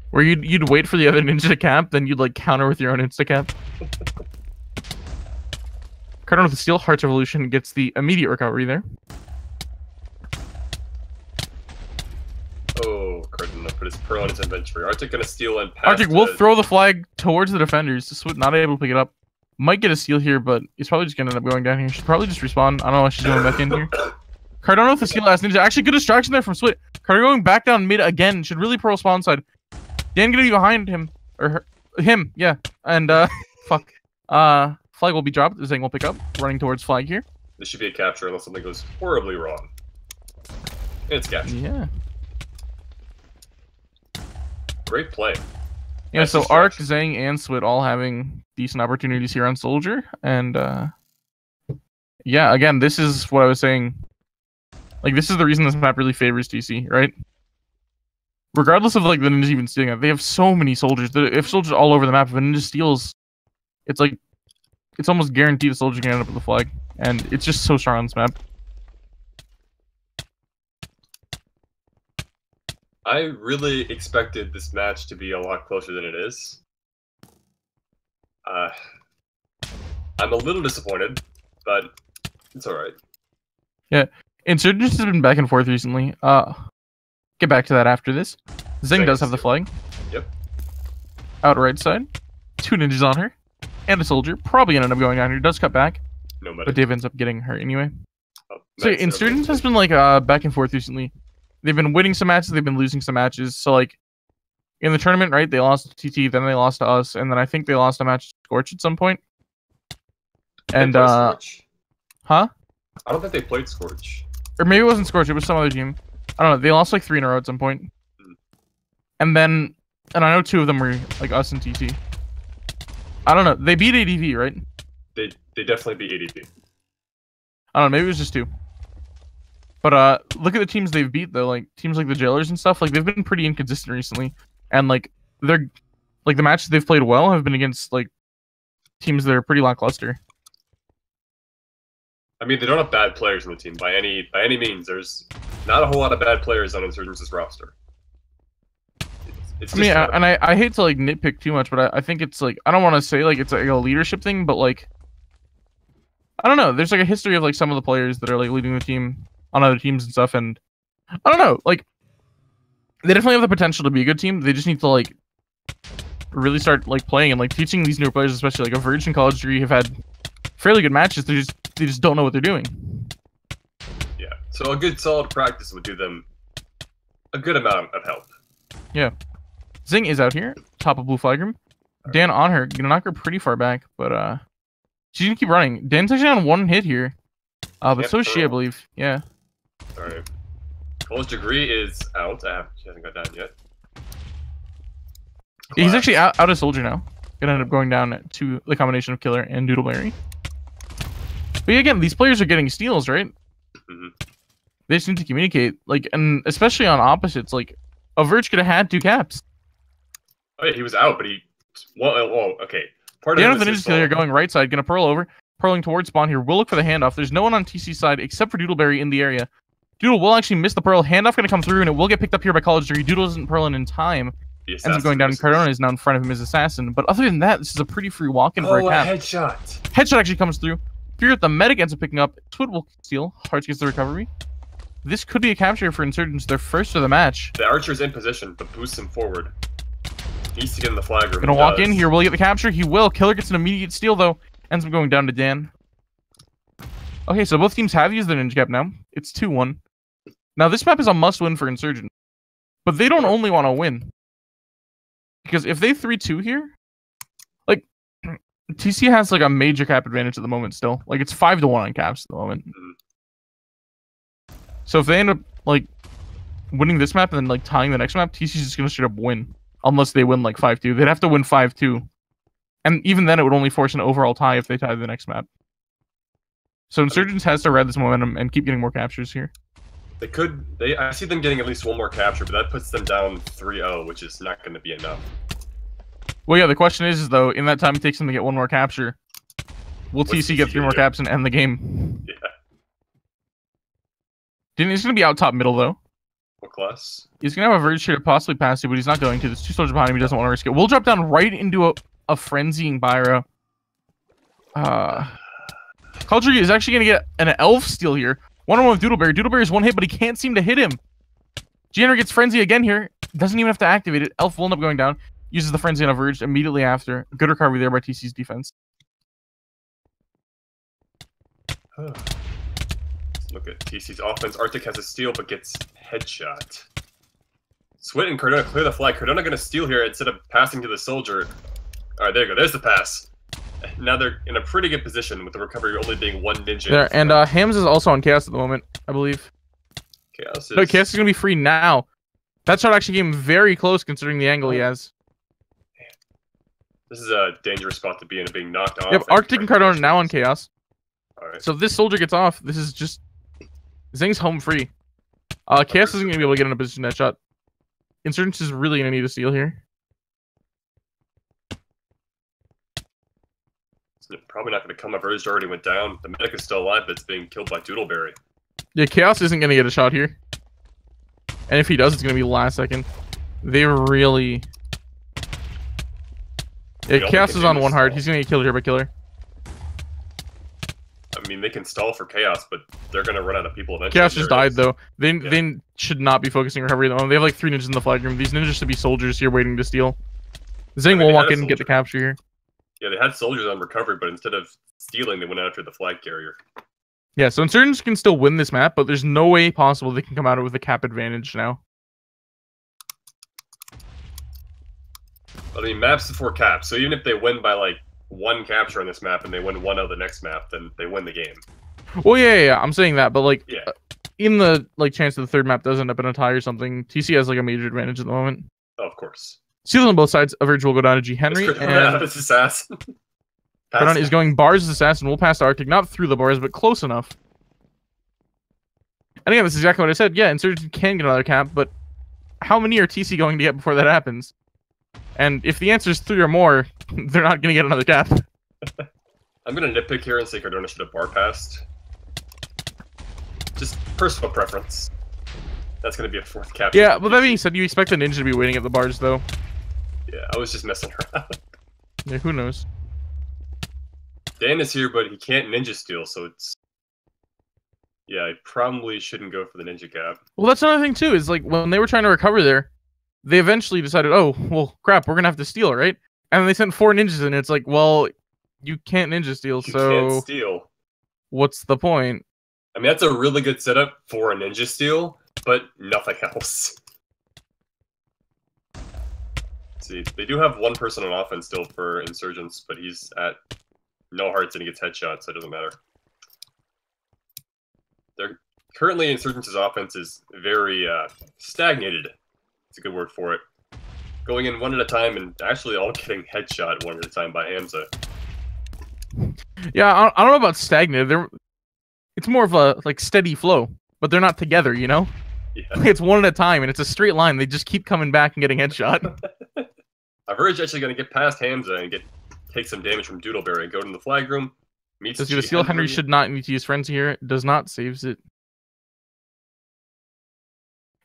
Where you'd wait for the other ninja to cap, then you'd like counter with your own insta-cap. Cardinal with the Steel Hearts Revolution gets the immediate recovery there. Oh, Cardinal put his pearl in his inventory. Arctic gonna steal and pass. Arctic will throw the flag towards the defenders. Swit not able to pick it up. Might get a steal here, but he's probably just gonna end up going down here. Should probably just respawn. I don't know why she's going back in here. Cardano with the steal last ninja. Actually, good distraction there from Swit. Cardano going back down mid again. Should really pearl spawn side. Dan gonna be behind him. Or him, yeah. And, fuck. Flag will be dropped. Zeng will pick up. Running towards flag here. This should be a capture unless something goes horribly wrong. It's captured. Yeah. Great play. Yeah, so Arc, Zeng, and Swit all having decent opportunities here on Soldier. And, yeah, again, this is what I was saying. Like, this is the reason this map really favors TC, right? Regardless of, like, the ninjas even stealing it, they have so many soldiers. If soldiers all over the map, if a ninja steals, it's like, it's almost guaranteed a soldier can end up with the flag. And it's just so strong on this map. I really expected this match to be a lot closer than it is. I'm a little disappointed, but it's alright. Yeah, Insurgence has been back and forth recently. Get back to that after this. Zeng does have the flag. Yep. Out right side. 2 ninjas on her. And a soldier. Probably gonna end up going down here. Does cut back. Nobody. But Dave ends up getting her anyway. Oh, So Insurgence has been like back and forth recently. They've been winning some matches, they've been losing some matches. So like in the tournament, right, they lost to TT, then they lost to us, and then I think they lost a match to Scorch at some point. And Scorch? Huh? I don't think they played Scorch. Or maybe it wasn't Scorch, it was some other team. I don't know, they lost like 3 in a row at some point. And then I know 2 of them were like us and TT. I don't know, they beat ADV, right? They definitely beat ADV. I don't know, maybe it was just 2. But look at the teams they've beat though, like teams like the Jailers and stuff. Like they've been pretty inconsistent recently, and like they're like the matches they've played well have been against like teams that are pretty lackluster. I mean, they don't have bad players on the team by any means. There's not a whole lot of bad players on Insurgence's roster. It's I mean, and I hate to like nitpick too much, but I think it's like I don't want to say like it's like a leadership thing, but like I don't know. There's like a history of like some of the players that are like leading the team on other teams and stuff, and I don't know, like they definitely have the potential to be a good team. They just need to like really start like playing and like teaching these newer players, especially like a virgin college degree, have had fairly good matches. They just don't know what they're doing. Yeah, so a good solid practice would do them a good amount of help. Yeah, Zing is out here, top of blue flag room. Dan on her, gonna knock her pretty far back, but she's gonna keep running. Dan's actually on 1 hit here. But so is she, I believe. Yeah. Alright. College degree is out. She hasn't got down yet. He's actually out of Soldier now. Gonna end up going down to the combination of Killer and Doodleberry. But yeah, again, these players are getting steals, right? Mm-hmm. They just need to communicate, like, and especially on opposites, like, a Verge could have had 2 caps. Oh yeah, he was out, but he. Whoa, okay. Part The of end of the ninja steal here, going right side, gonna pearl over, purling towards spawn here. We'll look for the handoff. There's no one on TC's side except for Doodleberry in the area. Doodle will actually miss the pearl. Handoff gonna come through, and it will get picked up here by College Degree. Doodle doesn't pearl in time. Ends up going down, and Cardona is now in front of him as Assassin. But other than that, this is a pretty free walk-in for a cap. Headshot. Headshot actually comes through. Fear that the medic ends up picking up. Twit will steal. Hearts gets the recovery. This could be a capture for Insurgents, their first of the match. The Archer's in position, but boosts him forward. He needs to get in the flag room. Gonna walk in here. Will he get the capture? He will. Killer gets an immediate steal, though. Ends up going down to Dan. Okay, so both teams have used their ninja cap now. It's 2-1. Now, this map is a must-win for Insurgents. But they don't only want to win. Because if they 3-2 here, like, TC has, like, a major cap advantage at the moment still. Like, it's 5-1 on caps at the moment. So if they end up, like, winning this map and then, like, tying the next map, TC's just gonna straight up win. Unless they win, like, 5-2. They'd have to win 5-2. And even then, it would only force an overall tie if they tie the next map. So Insurgents has to ride this momentum and keep getting more captures here. They could. I see them getting at least one more capture, but that puts them down 3-0, which is not going to be enough. Well, yeah, the question is, though, in that time it takes them to get one more capture, will TC get 3 more caps and end the game? Yeah. He's going to be out top middle, though. What class? He's going to have a Verge here to possibly pass you, but he's not going to. There's 2 soldiers behind him. He doesn't want to risk it. We'll drop down right into a frenzying Byro. Culture is actually going to get an elf steal here. 1-on-1 with Doodleberry. Doodleberry is 1 hit, but he can't seem to hit him. Gianner gets Frenzy again here. Doesn't even have to activate it. Elf will end up going down. Uses the Frenzy on a Verge immediately after. Good recovery there by TC's defense. Look at TC's offense. Arctic has a steal, but gets headshot. Swit and Cardona clear the flag. Cardona going to steal here instead of passing to the soldier. Alright, there you go. There's the pass. Now they're in a pretty good position with the recovery only being 1 ninja. There, and Hams is also on Chaos at the moment, I believe. Chaos is... No, Chaos is going to be free now. That shot actually came very close considering the angle he has. This is a dangerous spot to be in, being knocked off. Yep, Arctic and Cardona now on Chaos. Alright. So if this soldier gets off, this is just... Zing's home free. Chaos isn't going to be able to get in a position that shot. Insurgence is really going to need a steal here. It's probably not going to come. A Verge already went down. The medic is still alive, but it's being killed by Doodleberry. Yeah, Chaos isn't going to get a shot here. And if he does, it's going to be last second. They really... Yeah, Chaos is on 1 heart. He's going to get killed here by Killer. I mean, they can stall for Chaos, but they're going to run out of people eventually. Chaos just died, though. They should not be focusing recovery at the moment. They have like 3 ninjas in the flag room. These ninjas should be soldiers here waiting to steal. Zing will walk in and get the capture here. Yeah, they had soldiers on recovery, but instead of stealing, they went after the flag carrier. Yeah, so Insurgents can still win this map, but there's no way possible they can come out of it with a cap advantage now. I mean, maps before caps, so even if they win by like 1 capture on this map and they win 1 of the next map, then they win the game. Well, yeah, I'm saying that, but like, yeah. In the like chance that the 3rd map does end up in a tie or something, TC has like a major advantage at the moment. Oh, of course. Steals on both sides. A Verge will go down to G. Henry. And this assassin. Cardona is going bars as Assassin. We'll pass to Arctic. Not through the bars, but close enough. And again, this is exactly what I said. Yeah, Insurgent can get another cap, but how many are TC going to get before that happens? And if the answer is 3 or more, they're not going to get another cap. I'm going to nitpick here and say Cardona should have bar passed. Just personal preference. That's going to be a 4th cap. Yeah, but that being said, you expect the ninja to be waiting at the bars, though. Yeah, I was just messing around. Yeah, who knows? Dan is here, but he can't ninja steal, so it's... Yeah, I probably shouldn't go for the ninja cap. Well, that's another thing, too, is like, when they were trying to recover there, they eventually decided, oh, well, crap, we're going to have to steal, right? And then they sent 4 ninjas in, and it's like, well, you can't ninja steal, so... You can't steal. What's the point? I mean, that's a really good setup for a ninja steal, but nothing else. See, they do have 1 person on offense still for Insurgents, but he's at no hearts and he gets headshots, so it doesn't matter. They're currently Insurgents' offense is very stagnated. It's a good word for it. Going in 1 at a time and actually all getting headshot 1 at a time by Hamza. Yeah, I don't know about stagnant. It's more of a like steady flow, but they're not together, you know? Yeah. It's one at a time, and it's a straight line. They just keep coming back and getting headshot. Average actually going to get past Hamza and take some damage from Doodleberry and go to the flag room. Does the Steel Henry should not need to use Frenzy here. It does not, saves it.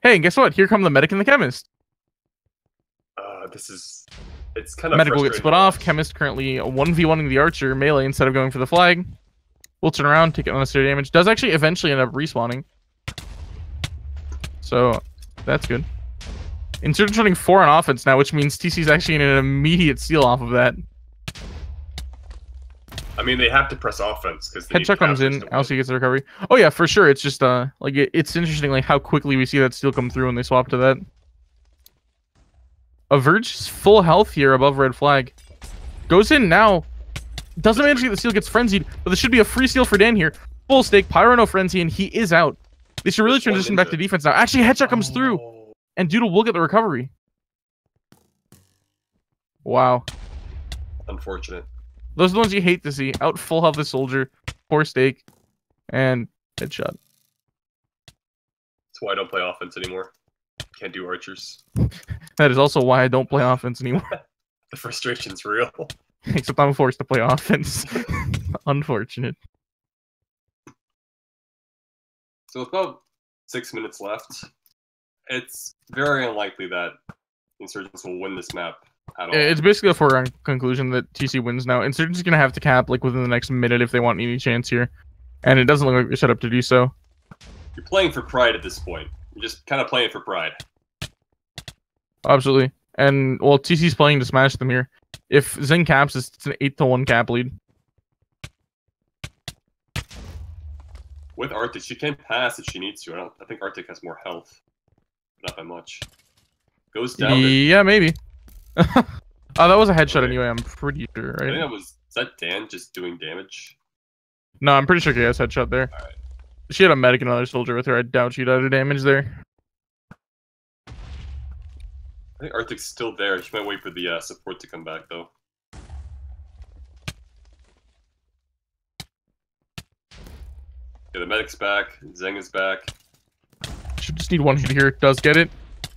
Hey, and guess what? Here come the medic and the chemist. It's kind of medic will get split off. Chemist currently 1v1ing the archer melee instead of going for the flag. Will turn around, take unnecessary damage. Does actually eventually end up respawning. So that's good. Insurgents running 4 on offense now, which means TC's actually in an immediate steal off of that. I mean, they have to press offense because headshot comes in. Elsie gets the recovery. Oh yeah, for sure. It's just like it's interesting like how quickly we see that steal come through when they swap to that. A Verge is full health here above red flag. Goes in now. Doesn't manage to get the steal, gets frenzied, but there should be a free steal for Dan here. Full stake, Pyro no frenzy, and he is out. They should really transition back to defense now. Actually, headshot comes through, and Doodle will get the recovery. Wow. Unfortunate. Those are the ones you hate to see. Out full health the soldier, poor stake, and headshot. That's why I don't play offense anymore. Can't do archers. That is also why I don't play offense anymore. The frustration's real. Except I'm forced to play offense. Unfortunate. So with about 6 minutes left, it's very unlikely that Insurgents will win this map at all. It's basically a foregone conclusion that TC wins now. Insurgents is going to have to cap like within the next minute if they want any chance here. And it doesn't look like they're set up to do so. You're playing for pride at this point. You're just kind of playing for pride. Absolutely. And, well, TC's playing to smash them here. If Zing caps, it's an 8-1 cap lead. With Arctic, she can pass if she needs to. I think Arctic has more health. Not by much. Goes down. Yeah, maybe. Oh, that was a headshot anyway, I'm pretty sure, right? I think that was... Is that Dan just doing damage? No, I'm pretty sure KS headshot there. Alright. She had a medic and another soldier with her. I doubt she'd have damage there. I think Arctic's still there. She might wait for the support to come back, though. Yeah, the medic's back. Zeng is back. Should just need one hit here. Does get it.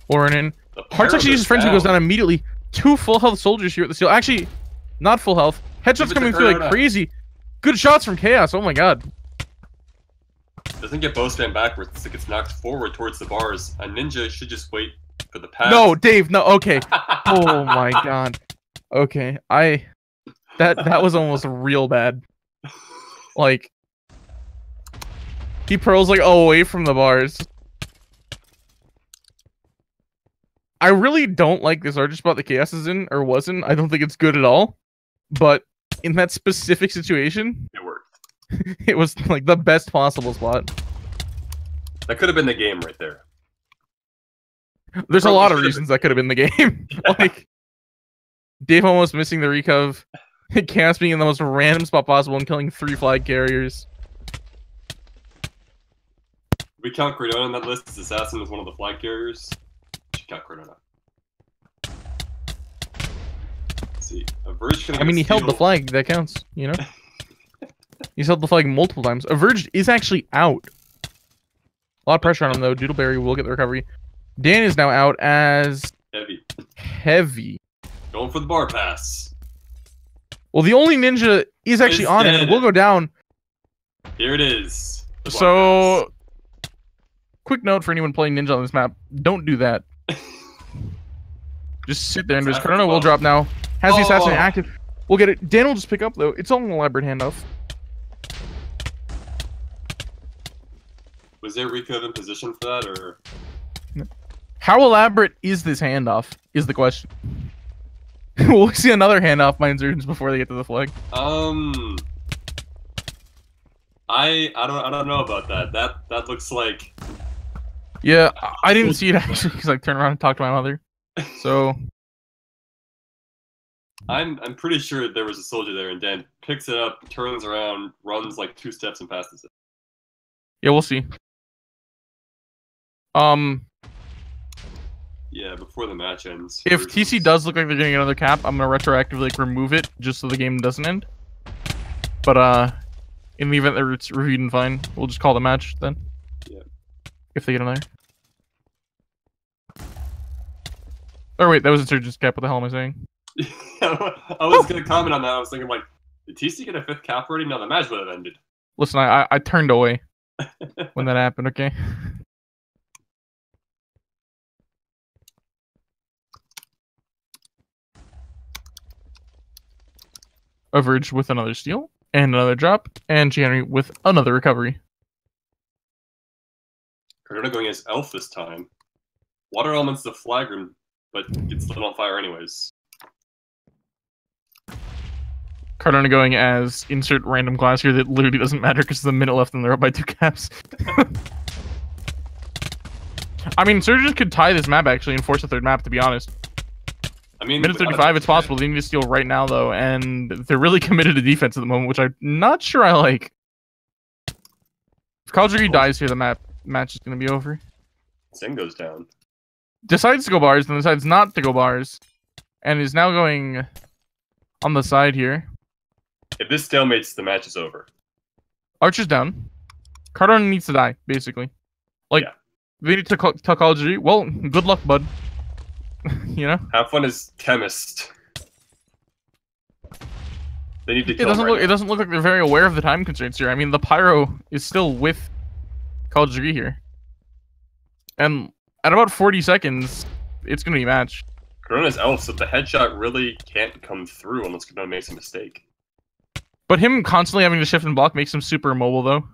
Orin in. Hearts actually uses frenzy, goes down immediately. 2 full health soldiers here at the steal. Actually, not full health. Headshots coming through like crazy. Good shots from Chaos. Oh my god. Doesn't get bow spam backwards. It gets knocked forward towards the bars. A ninja should just wait for the pass. No, Dave. No. Okay. Oh my god. Okay. That was almost real bad. Like, he pearls like away from the bars. I really don't like this archer spot that Chaos is in, or was in. I don't think it's good at all. But in that specific situation, it worked. It was like the best possible spot. That could have been the game right there. There's a lot of reasons that could have been the game. Like, Dave almost missing the recov, Chaos being in the most random spot possible and killing 3 flag carriers. We count Cardona on that list as Assassin as one of the flag carriers. We should count Cardona. Let's see. A Verge I mean, he held the flag. That counts, you know? He's held the flag multiple times. A Verge is actually out. A lot of pressure on him, though. Doodleberry will get the recovery. Dan is now out as... Heavy. Going for the bar pass. Well, the only ninja is actually on it and will go down. Here it is. So, quick note for anyone playing ninja on this map. Don't do that. Just sit there and just... Cardona will drop now. Has the assassin active. We'll get it. Dan will just pick up, though. It's all an elaborate handoff. Was there recov in position for that, or...? How elaborate is this handoff, is the question. We'll see another handoff by Insurgents before they get to the flag. I don't know about that. That looks like... Yeah, I didn't see it actually, because I turned around and talked to my mother. So... I'm pretty sure there was a soldier there, and Dan picks it up, turns around, runs like 2 steps, and passes it. Yeah, we'll see. Yeah, before the match ends. If TC does look like they're getting another cap, I'm gonna retroactively like remove it just so the game doesn't end. But in the event that it's reviewed and fine, we'll just call the match then. Yeah. If they get another. Oh wait, that was Insurgence cap. What the hell am I saying? I was gonna comment on that. I was thinking like, did TC get a 5th cap already? No, the match would have ended. Listen, I turned away when that happened. Okay. Overage with another steal and another drop, and G. Henry with another recovery. Cardona going as Elf this time. Water Element's the flagger, but gets lit on fire anyways. Cardona going as insert random class here that literally doesn't matter because there's a minute left and they're up by 2 caps. I mean, Insurgents could tie this map actually and force a 3rd map, to be honest. I mean, minute 35, it's possible. They need to steal right now, though, and they're really committed to defense at the moment, which I'm not sure I like. If Kaldrigi dies here, the match is going to be over. Zing goes down. Decides to go bars, then decides not to go bars, and is now going on the side here. If this stalemates, the match is over. Archer's down. Cardona needs to die, basically. Like, yeah. They need to tell Kaldrigi, well, good luck, bud. You know? Have fun as chemist. They need to kill it doesn't look like they're very aware of the time constraints here. I mean, the pyro is still with Kaldrigi here. And at about 40 seconds, it's going to be a match. Corona's Elf, so the headshot really can't come through unless Corona makes a mistake. But him constantly having to shift and block makes him super immobile, though.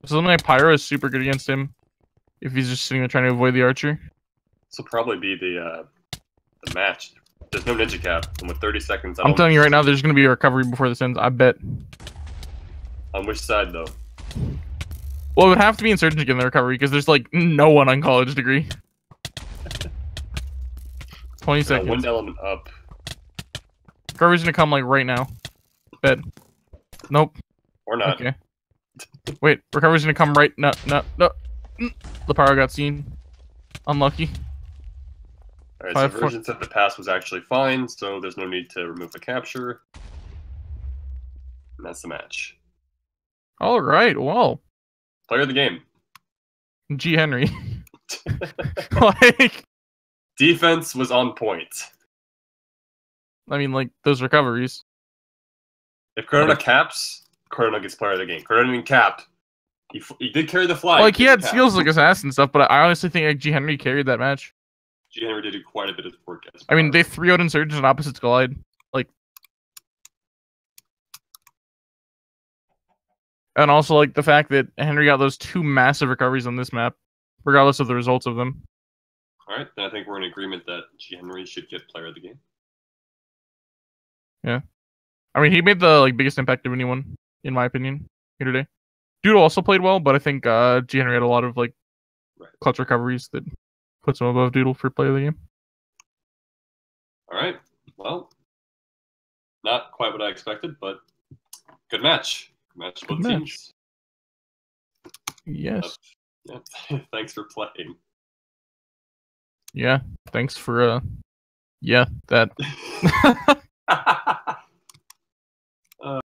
So something like pyro is super good against him if he's just sitting there trying to avoid the archer. This will probably be the match. There's no ninja cap, and with 30 seconds, I'm telling you right now, there's going to be a recovery before this ends. I bet. On which side, though? Well, it would have to be Insurgent getting the recovery because there's like no one on college degree. 20 seconds. One element up. Recovery's going to come like right now. Bet. Nope. Or not. Okay. Wait, recovery's going to come right. No. The pyro got seen. Unlucky. Alright, so Version said the pass was actually fine, so there's no need to remove the capture. And that's the match. Alright, well. Player of the game. G. Henry. Like... Defense was on point. I mean, like, those recoveries. If Corona caps, Corona gets player of the game. Corona didn't cap. He did carry the flag. Like, he had steals like assassin stuff, but I honestly think like, G. Henry carried that match. G. Henry did quite a bit of work. I mean, they 3-0'd Insurgents and opposites collide. Like, and also, like, the fact that Henry got those 2 massive recoveries on this map, regardless of the results of them. Alright, then I think we're in agreement that G. Henry should get player of the game. Yeah. I mean, he made the like biggest impact of anyone, in my opinion, here today. Doodle also played well, but I think G. Henry had a lot of like clutch recoveries that puts him above Doodle for player of the game. Alright. Well, not quite what I expected, but good match. Good match for both teams. Yes. Yeah. Thanks for playing. Yeah. Thanks for yeah, that.